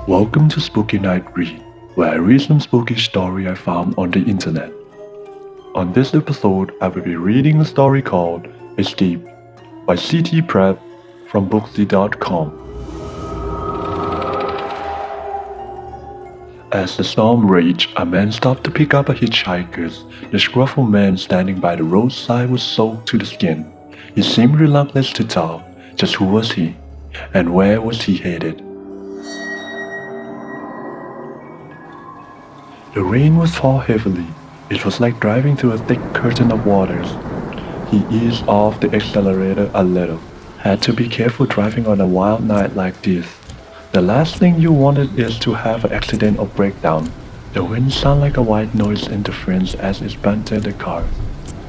Welcome to Spooky Night Read, where I read some spooky story I found on the internet. On this episode, I will be reading a story called Escape by CTPlatt from Booksy.com. As the storm raged, a man stopped to pick up a hitchhiker. The scruffy man standing by the roadside was soaked to the skin. He seemed reluctant to talk. Just who was he? And where was he headed? The rain was falling heavily. It was like driving through a thick curtain of waters. He eased off the accelerator a little. Had to be careful driving on a wild night like this. The last thing you wanted is to have an accident or breakdown. The wind sounded like a white noise interference as it bantered the car.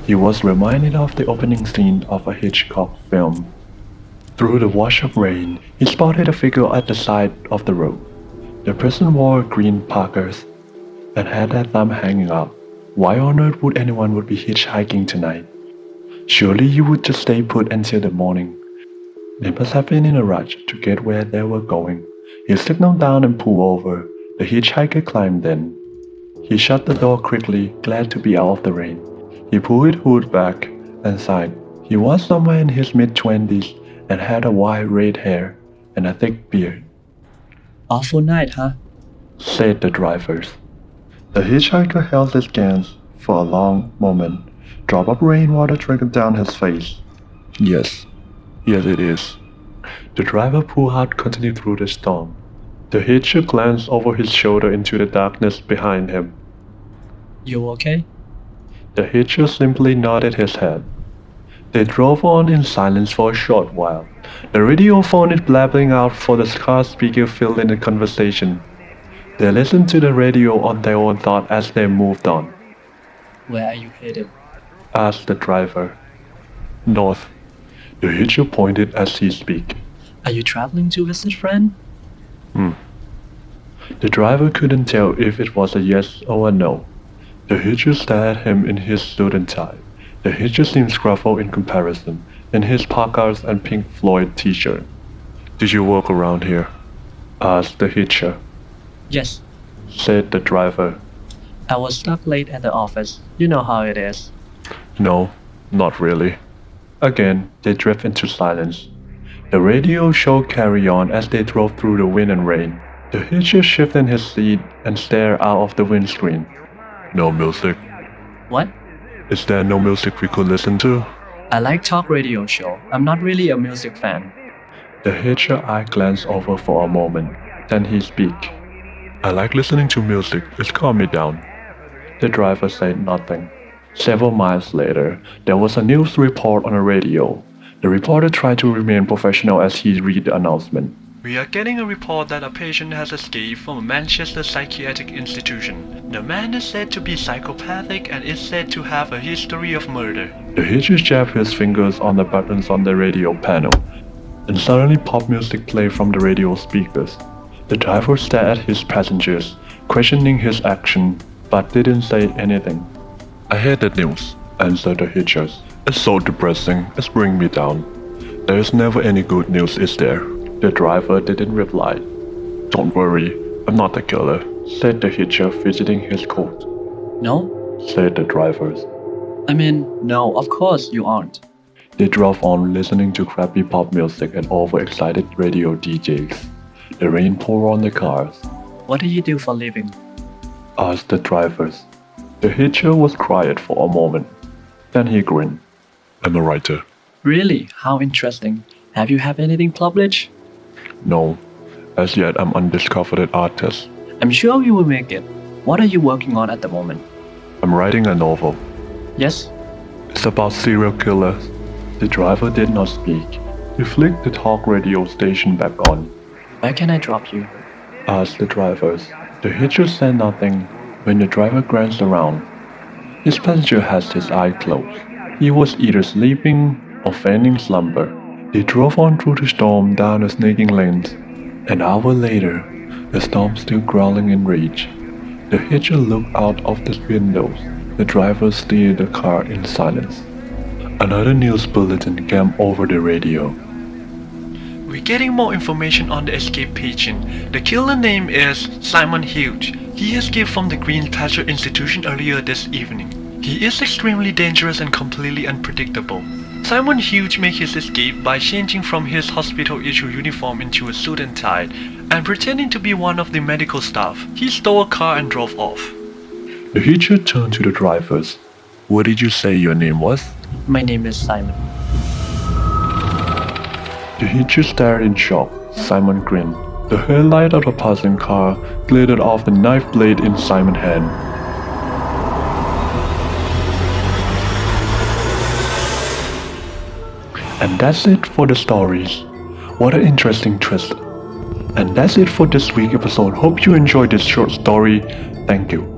He was reminded of the opening scene of a Hitchcock film. Through the wash of rain, he spotted a figure at the side of the road. The person wore green parkas and had their thumb hanging up. Why on earth would anyone be hitchhiking tonight? Surely you would just stay put until the morning. They must have been in a rush to get where they were going. He signaled down and pulled over. The hitchhiker climbed in. He shut the door quickly, glad to be out of the rain. He pulled his hood back and sighed. He was somewhere in his mid-twenties and had a white red hair and a thick beard. Awful night, huh? Said the drivers. The hitchhiker held his gaze for a long moment. Drop of rainwater trickled down his face. Yes it is. The driver pulled out, continued through the storm. The hitcher glanced over his shoulder into the darkness behind him. You okay? The hitcher simply nodded his head. They drove on in silence for a short while. The radio phone is blabbing out for the car speaker filled in the conversation. They listened to the radio on their own thought as they moved on. Where are you headed? Asked the driver. North. The hitcher pointed as he spoke. Are you traveling to visit a friend? The driver couldn't tell if it was a yes or a no. The hitcher stared at him in his suit and tie. The hitcher seemed scruffy in comparison, in his parkas and Pink Floyd t-shirt. Did you work around here? Asked the hitcher. Yes. Said the driver. I was stuck late at the office. You know how it is. No, not really. Again, they drifted into silence. The radio show carried on as they drove through the wind and rain. The hitcher shifted in his seat and stared out of the windscreen. No music. What? Is there no music we could listen to? I like talk radio show. I'm not really a music fan. The hitcher eye glanced over for a moment. Then he spoke. I like listening to music. It calms me down. The driver said nothing. Several miles later, there was a news report on the radio. The reporter tried to remain professional as he read the announcement. We are getting a report that a patient has escaped from a Manchester psychiatric institution. The man is said to be psychopathic and is said to have a history of murder. The hitcher jabbed his fingers on the buttons on the radio panel, and suddenly pop music played from the radio speakers. The driver stared at his passengers, questioning his action, but didn't say anything. I heard the news, answered the hitcher. It's so depressing, it's bringing me down. There is never any good news, is there? The driver didn't reply. Don't worry, I'm not the killer, said the hitcher, fidgeting his coat. No? Said the drivers. No, of course you aren't. They drove on listening to crappy pop music and overexcited radio DJs. The rain poured on the cars. What do you do for a living? Asked the drivers. The hitcher was quiet for a moment. Then he grinned. I'm a writer. Really? How interesting. Have you had anything published? No. As yet, I'm undiscovered artist. I'm sure you will make it. What are you working on at the moment? I'm writing a novel. Yes? It's about serial killers. The driver did not speak. He flicked the talk radio station back on. Where can I drop you? Asked the drivers. The hitcher said nothing when the driver glanced around. His passenger had his eyes closed. He was either sleeping or feigning slumber. They drove on through the storm down the snaking lanes. An hour later, the storm still growling in rage. The hitcher looked out of the windows. The driver steered the car in silence. Another news bulletin came over the radio. We're getting more information on the escaped patient. The killer name is Simon Hughes. He escaped from the Green Thatcher Institution earlier this evening. He is extremely dangerous and completely unpredictable. Simon Hughes made his escape by changing from his hospital-issue uniform into a suit and tie and pretending to be one of the medical staff. He stole a car and drove off. The hitcher turned to the drivers. What did you say your name was? My name is Simon. The hitcher stared in shock. Simon grinned. The headlight of the passing car glittered off the knife blade in Simon's hand. And that's it for the stories. What an interesting twist. And that's it for this week's episode. Hope you enjoyed this short story. Thank you.